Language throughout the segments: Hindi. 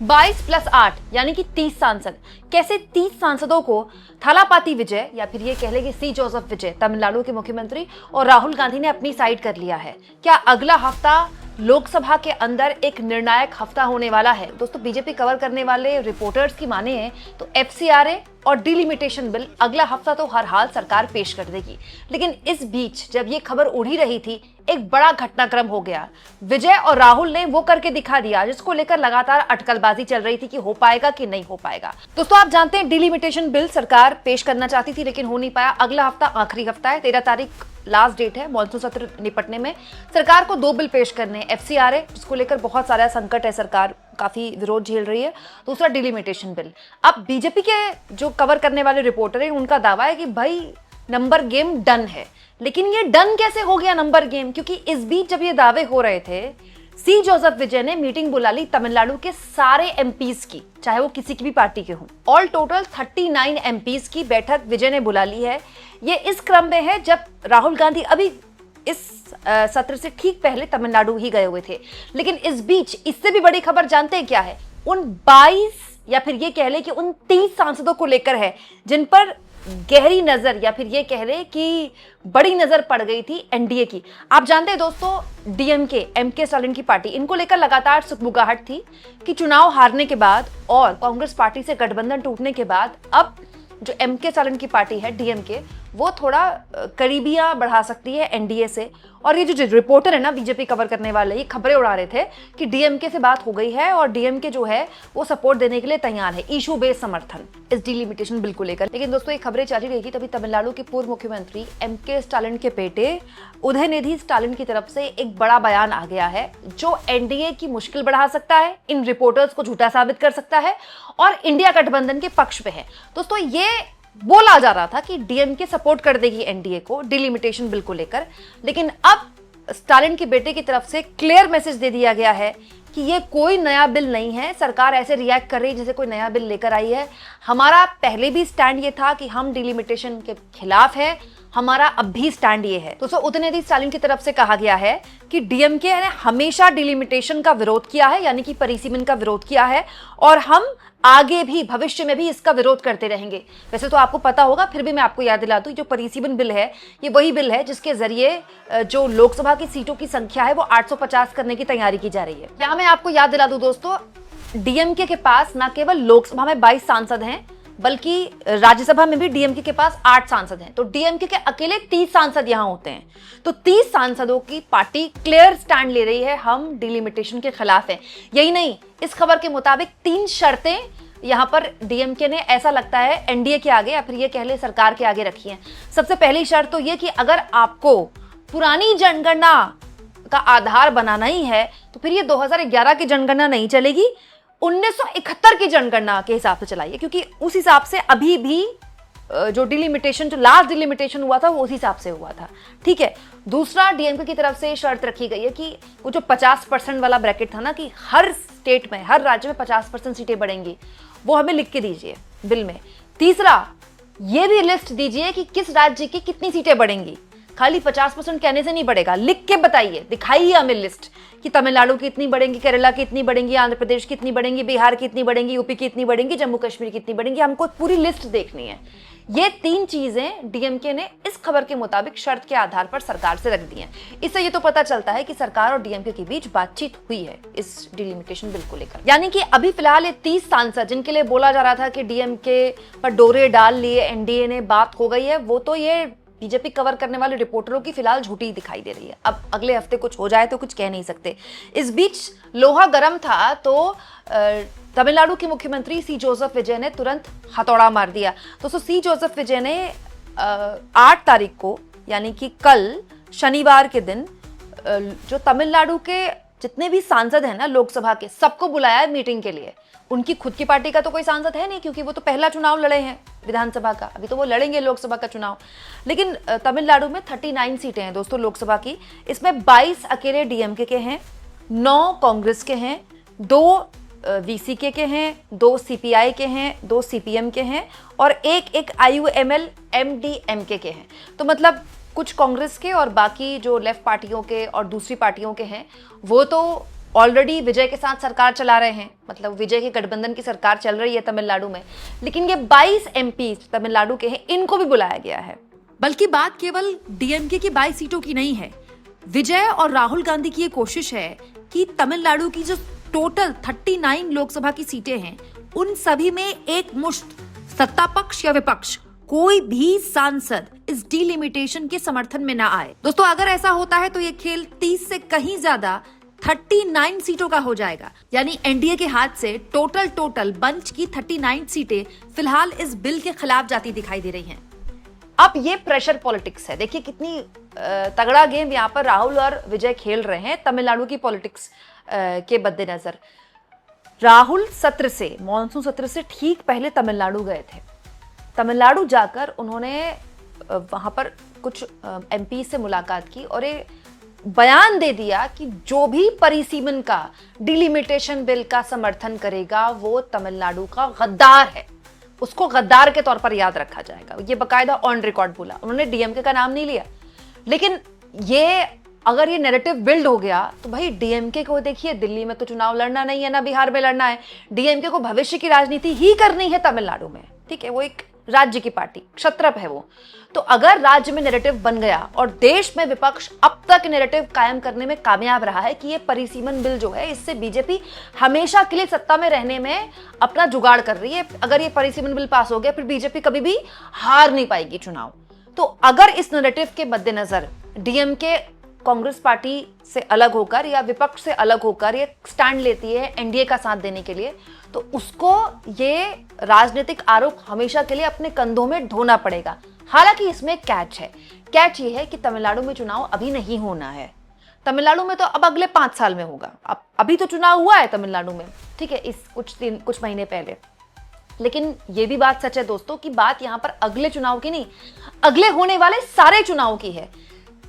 22+8 यानी कि 30 सांसद। कैसे 30 सांसदों को थालापाती विजय या फिर ये कह ले कि सी जोसेफ विजय तमिलनाडु के मुख्यमंत्री और राहुल गांधी ने अपनी साइड कर लिया है। क्या अगला हफ्ता लोकसभा के अंदर एक निर्णायक हफ्ता होने वाला है? दोस्तों, बीजेपी कवर करने वाले रिपोर्टर्स की माने हैं तो FCRA और डिलिमिटेशन बिल अगला हफ्ता तो हर हाल सरकार पेश कर देगी। लेकिन इस बीच जब ये खबर उड़ी रही थी, एक बड़ा घटनाक्रम हो गया। विजय और राहुल ने वो करके दिखा दिया जिसको लेकर लगातार अटकलबाजी चल रही थी कि हो पाएगा कि नहीं हो पाएगा। दोस्तों, आप जानते हैं डिलिमिटेशन बिल सरकार पेश करना चाहती थी लेकिन हो नहीं पाया। अगला हफ्ता आखिरी हफ्ता है, 13 तारीख लास्ट डेट है मॉनसून सत्र निपटने में। सरकार को 2 बिल पेश करने हैं, FCRA जिसको लेकर बहुत सारा संकट है, सरकार काफी विरोध झेल रही है, दूसरा डिलिमिटेशन बिल। अब बीजेपी के जो कवर करने वाले रिपोर्टर हैं उनका दावा है कि भाई नंबर गेम डन है। लेकिन ये डन कैसे हो गया नंबर गेम? क्योंकि इस बीच जब ये दावे हो रहे थे, सी जोसेफ विजय ने मीटिंग बुला ली तमिलनाडु के सारे MPs की, चाहे वो किसी की भी पार्टी के हों। ऑल टोटल 39 MPs की बैठक विजय ने बुला ली है। ये इस क्रम में है जब राहुल गांधी अभी इस सत्र से ठीक पहले तमिलनाडु ही गए हुए थे। लेकिन इस बीच इससे भी बड़ी खबर जानते हैं क्या है? उन 22 या फिर ये कह ले कि उन 30 सांसदों को लेकर है जिन पर गहरी नजर या फिर ये कह ले कि बड़ी नजर पड़ गई थी NDA की। आप जानते हैं दोस्तों, DMK MK स्टालिन की पार्टी, इनको लेकर लगातार सुगबुगाहट थी कि चुनाव हारने के बाद और कांग्रेस पार्टी से गठबंधन टूटने के बाद अब जो MK स्टालिन की पार्टी है DMK, वो थोड़ा करीबियां बढ़ा सकती है NDA से। और ये जो रिपोर्टर है ना बीजेपी कवर करने वाले, ये खबरें उड़ा रहे थे कि DMK से बात हो गई है और DMK जो है वो सपोर्ट देने के लिए तैयार है, इशू बेस्ड समर्थन इस डिलिमिटेशन बिल को लेकर। लेकिन दोस्तों, ये खबरें चल ही रही थी, तभी तमिलनाडु के पूर्व मुख्यमंत्री MK स्टालिन के बेटे उदयनिधि स्टालिन की तरफ से एक बड़ा बयान आ गया है जो NDA की मुश्किल बढ़ा सकता है, इन रिपोर्टर्स को झूठा साबित कर सकता है और इंडिया गठबंधन के पक्ष में है। दोस्तों, ये बोला जा रहा था कि DMK सपोर्ट कर देगी NDA को डिलिमिटेशन बिल को लेकर, लेकिन अब स्टालिन के बेटे की तरफ से क्लियर मैसेज दे दिया गया है कि ये कोई नया बिल नहीं है। सरकार ऐसे रिएक्ट कर रही है जैसे कोई नया बिल लेकर आई है। हमारा पहले भी स्टैंड ये था कि हम डिलिमिटेशन के खिलाफ है, हमारा अब भी स्टैंड ये है। दोस्तों, उदयनिधि स्टालिन की तरफ से कहा गया है कि DMK ने हमेशा डिलिमिटेशन का विरोध किया है, यानी कि परिसीमन का विरोध किया है, और हम आगे भी भविष्य में भी इसका विरोध करते रहेंगे। वैसे तो आपको पता होगा, फिर भी मैं आपको याद दिला दूं, जो परिसीमन बिल है ये वही बिल है जिसके जरिए जो लोकसभा की सीटों की संख्या है वो 850 करने की तैयारी की जा रही है। यहाँ मैं आपको याद दिला दूं दोस्तों, DMK के पास न केवल लोकसभा में 22 सांसद हैं बल्कि राज्यसभा में भी DMK के पास 8 सांसद हैं। तो DMK के अकेले 30 सांसद यहां होते हैं। तो 30 सांसदों की पार्टी क्लियर स्टैंड ले रही है, हम डिलिमिटेशन के खिलाफ हैं। यही नहीं, इस खबर के मुताबिक 3 शर्तें यहां पर DMK ने, ऐसा लगता है, NDA के आगे या फिर ये कह ले सरकार के आगे रखी हैं। सबसे पहली शर्त तो ये कि अगर आपको पुरानी जनगणना का आधार बनाना ही है तो फिर ये 2011 की जनगणना नहीं चलेगी, 1971 की जनगणना के हिसाब से चलाइए, क्योंकि उस हिसाब से अभी भी जो डिलिमिटेशन, जो लास्ट डिलिमिटेशन हुआ था वो उसी हिसाब से हुआ था। ठीक है। दूसरा, DMK की तरफ से शर्त रखी गई है कि वो जो 50% वाला ब्रैकेट था ना, कि हर स्टेट में, हर राज्य में 50% सीटें बढ़ेंगी, वो हमें लिख के दीजिए बिल में। तीसरा, ये भी लिस्ट दीजिए कि किस राज्य की कितनी सीटें बढ़ेंगी। खाली 50% कहने से नहीं बढ़ेगा, लिख के बताइए, दिखाइए हमें लिस्ट कि तमिलनाडु की इतनी बढ़ेंगी, केरला की इतनी बढ़ेंगी, आंध्र प्रदेश की इतनी बढ़ेंगी, बिहार की इतनी बढ़ेंगी, यूपी की इतनी बढ़ेंगी, जम्मू कश्मीर की इतनी बढ़ेंगी। हमको पूरी लिस्ट देखनी है। ये 3 चीजें DMK ने इस खबर के मुताबिक शर्त के आधार पर सरकार से रख दी हैं। इससे ये तो पता चलता है कि सरकार और DMK के बीच बातचीत हुई है इस डिलिमिटेशन बिल को लेकर। यानी कि अभी फिलहाल ये 30 सांसद जिनके लिए बोला जा रहा था कि DMK पर डोरे डाल लिए NDA ने, बात हो गई है, वो तो ये बीजेपी कवर करने वाले रिपोर्टरों की फिलहाल झूठी दिखाई दे रही है। अब अगले हफ्ते कुछ हो जाए तो कुछ कह नहीं सकते। इस बीच लोहा गर्म था तो तमिलनाडु के मुख्यमंत्री सी जोसेफ विजय ने तुरंत हथौड़ा मार दिया। दोस्तों, सी जोसेफ विजय ने 8 तारीख को, यानी कि कल शनिवार के दिन, जो तमिलनाडु के जितने भी सांसद हैं ना लोकसभा के, सबको बुलाया है मीटिंग के लिए। उनकी खुद की पार्टी का तो कोई सांसद है नहीं, क्योंकि वो तो पहला चुनाव लड़े हैं विधानसभा का, अभी तो वो लड़ेंगे लोकसभा का चुनाव। लेकिन तमिलनाडु में 39 सीटें हैं दोस्तों लोकसभा की, इसमें 22 अकेले DMK के हैं, 9 कांग्रेस के हैं, 2 VCK के हैं, 2 CPI के हैं, 2 CPM के हैं और एक IUML MDMK के हैं। तो मतलब कुछ कांग्रेस के और बाकी जो लेफ्ट पार्टियों के और दूसरी पार्टियों के हैं वो तो ऑलरेडी विजय के साथ सरकार चला रहे हैं, मतलब विजय के गठबंधन की सरकार चल रही है तमिलनाडु में, लेकिन ये 22 एमपी तमिलनाडु के हैं, इनको भी बुलाया गया है। बल्कि बात केवल डीएमके की 22 सीटों की नहीं है। विजय और राहुल गांधी की ये कोशिश है कि तमिलनाडु की जो टोटल 39 लोकसभा की सीटें हैं, उन सभी में एक मुश्त सत्ता पक्ष या विपक्ष कोई भी सांसद इस डीलिमिटेशन के समर्थन में ना आए। दोस्तों, अगर ऐसा होता है तो ये खेल 30 से कहीं ज्यादा 39 सीटों का हो जाएगा। यानी एनडीए के हाथ से टोटल बंच की 39 सीटें फिलहाल इस बिल के खिलाफ जाती दिखाई दे रही हैं। अब ये प्रेशर पॉलिटिक्स है। देखिए कितनी तगड़ा गेम यहाँ पर राहुल और विजय खेल रहे हैं तमिलनाडु की पॉलिटिक्स के मद्देनजर। राहुल मॉनसून सत्र से ठीक पहले तमिलनाडु गए थे। तमिलनाडु जाकर उन्होंने वहां पर कुछ एमपी से मुलाकात की और ये बयान दे दिया कि जो भी परिसीमन का डिलिमिटेशन बिल का समर्थन करेगा वो तमिलनाडु का गद्दार है, उसको गद्दार के तौर पर याद रखा जाएगा। ये बकायदा ऑन रिकॉर्ड बोला। उन्होंने डीएमके का नाम नहीं लिया, लेकिन ये अगर ये नैरेटिव बिल्ड हो गया तो भाई डीएमके को देखिए, दिल्ली में तो चुनाव लड़ना नहीं है, ना बिहार में लड़ना है। डीएमके को भविष्य की राजनीति ही करनी है तमिलनाडु में, ठीक है। वो एक राज्य की पार्टी, क्षत्रप है वो। तो अगर राज्य में नैरेटिव बन गया और देश में विपक्ष अब तक नैरेटिव कायम करने में कामयाब रहा है कि ये परिसीमन बिल जो है, इससे बीजेपी हमेशा के लिए सत्ता में रहने में अपना जुगाड़ कर रही है। अगर ये परिसीमन बिल पास हो गया फिर बीजेपी कभी भी हार नहीं पाएगी चुनाव। तो अगर इस नैरेटिव के मद्देनजर डीएमके कांग्रेस पार्टी से अलग होकर या विपक्ष से अलग होकर ये स्टैंड लेती है एनडीए का साथ देने के लिए, तो उसको ये राजनीतिक आरोप हमेशा के लिए अपने कंधों में ढोना पड़ेगा। हालांकि इसमें कैच है। कैच ये है कि तमिलनाडु में चुनाव अभी नहीं होना है। तमिलनाडु में तो अब अगले 5 साल में होगा। अब अभी तो चुनाव हुआ है तमिलनाडु में, ठीक है, इस कुछ महीने पहले। लेकिन ये भी बात सच है दोस्तों कि बात यहाँ पर अगले चुनाव की नहीं, अगले होने वाले सारे चुनाव की है।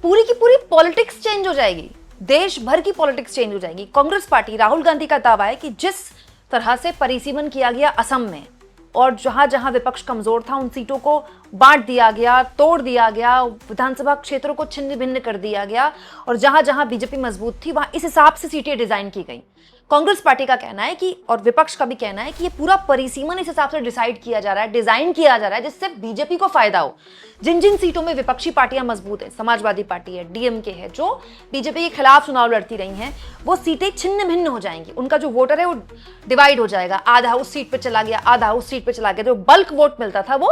पूरी की पूरी पॉलिटिक्स चेंज हो जाएगी, देश भर की पॉलिटिक्स चेंज हो जाएगी। कांग्रेस पार्टी, राहुल गांधी का दावा है कि जिस तरह से परिसीमन किया गया असम में और जहां जहां विपक्ष कमजोर था उन सीटों को बांट दिया गया, तोड़ दिया गया, विधानसभा क्षेत्रों को छिन्न भिन्न कर दिया गया और जहां जहां बीजेपी मजबूत थी वहां इस हिसाब से सीटें डिजाइन की गई। कांग्रेस पार्टी का कहना है कि, और विपक्ष का भी कहना है कि ये पूरा परिसीमन इस हिसाब से डिसाइड किया जा रहा है, डिजाइन किया जा रहा है जिससे बीजेपी को फायदा हो। जिन जिन सीटों में विपक्षी पार्टियां मजबूत है, समाजवादी पार्टी है, डीएमके है, जो बीजेपी के खिलाफ चुनाव लड़ती रही हैं, वो सीटें छिन्न भिन्न हो जाएंगी। उनका जो वोटर है वो डिवाइड हो जाएगा, आधा उस सीट पे चला गया, आधा उस सीट पे चला गया। जो बल्क वोट मिलता था वो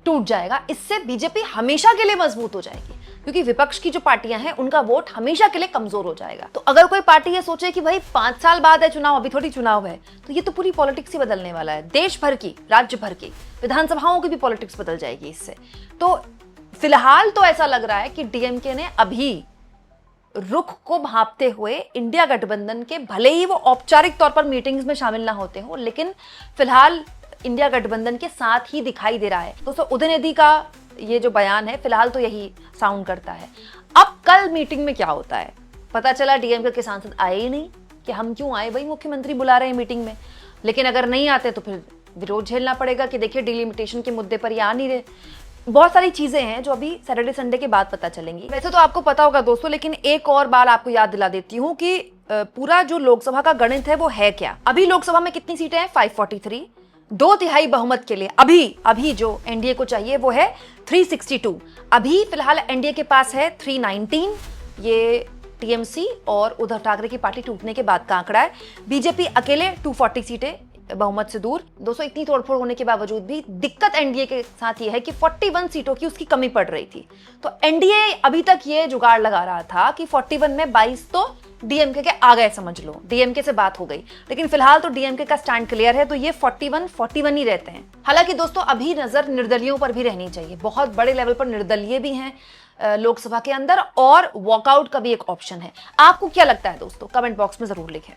टूट जाएगा। इससे बीजेपी हमेशा के लिए मजबूत हो जाएगी, क्योंकि विपक्ष की जो पार्टियां हैं उनका वोट हमेशा के लिए कमजोर हो जाएगा। तो अगर कोई पार्टी ये सोचे कि भाई 5 साल बाद है चुनाव, अभी थोड़ी चुनाव है, तो ये तो पूरी पॉलिटिक्स ही बदलने वाला है। देश भर की, राज्य भर की, विधानसभाओं की भी पॉलिटिक्स बदल जाएगी इससे। तो फिलहाल तो ऐसा लग रहा है कि डीएमके ने अभी रुख को भांपते हुए इंडिया गठबंधन के, भले ही वो औपचारिक तौर पर मीटिंग्स में शामिल ना होते हो, लेकिन फिलहाल इंडिया गठबंधन के साथ ही दिखाई दे रहा है। दोस्तों, उदयनिधि का ये जो बयान है फिलहाल तो यही साउंड करता है। अब कल मीटिंग में क्या होता है, पता चला डीएमके के सांसद आए ही नहीं। कि हम क्यों आए भाई, मुख्यमंत्री बुला रहे हैं मीटिंग में। लेकिन अगर नहीं आते तो फिर विरोध झेलना पड़ेगा कि देखिए डिलिमिटेशन के मुद्दे पर ये आ नहीं रहे। बहुत सारी चीजें हैं जो अभी सैटरडे संडे के बाद पता चलेंगी। वैसे तो आपको पता होगा दोस्तों, लेकिन एक और बार आपको याद दिला देती हूँ कि पूरा जो लोकसभा का गणित है वो है क्या। अभी लोकसभा में कितनी सीटें हैं? 543। 2/3 बहुमत के लिए अभी जो एनडीए को चाहिए वो है 362। अभी फिलहाल एनडीए के पास है 319। ये टीएमसी और उद्धव ठाकरे की पार्टी टूटने के बाद का आंकड़ा है। बीजेपी अकेले 240 सीटें बहुमत से दूर। दोस्तों, इतनी तोड़फोड़ होने के बावजूद भी दिक्कत एनडीए के साथ ये है कि 41 सीटों की उसकी कमी पड़ रही थी। तो एनडीए अभी तक ये जुगाड़ लगा रहा था कि 41 में 22 तो डीएमके के आ गए, समझ लो डीएमके से बात हो गई। लेकिन फिलहाल तो डीएमके का स्टैंड क्लियर है, तो ये 41 ही रहते हैं। हालांकि दोस्तों, अभी नजर निर्दलीयों पर भी रहनी चाहिए। बहुत बड़े लेवल पर निर्दलीय भी हैं लोकसभा के अंदर, और वॉकआउट का भी एक ऑप्शन है। आपको क्या लगता है दोस्तों? कमेंट बॉक्स में जरूर लिखें।